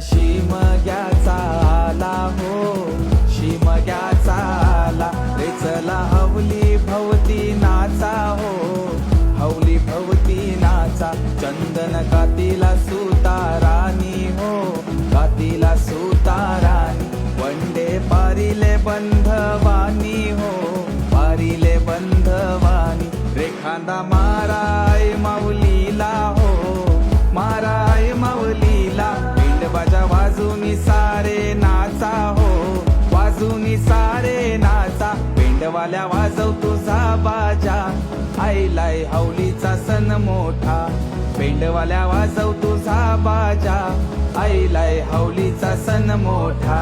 शिमग्याचा आला हो, शिमग्याचा आला रे चला हवली भवती नाचा हो, हवली भवती नाचा. चंदन कातीला सुतारानी हो, कातीला सुतारानी. वंडे पारिले बंधवानी हो, पारिले बंधवानी. रेखांदा माराय माऊलीला हो, माराय माऊलीला. पिंडबाजा वाजूनी सारे नाचा हो, वाजूनी सारे नाचा. पिंडवाल्या वाजव तुझा बाजा, आईलाय हवलीचा सण मोठा. पिंडवाल्या वाजव तुझा बाजा, आईलाय हवलीचा सण मोठा.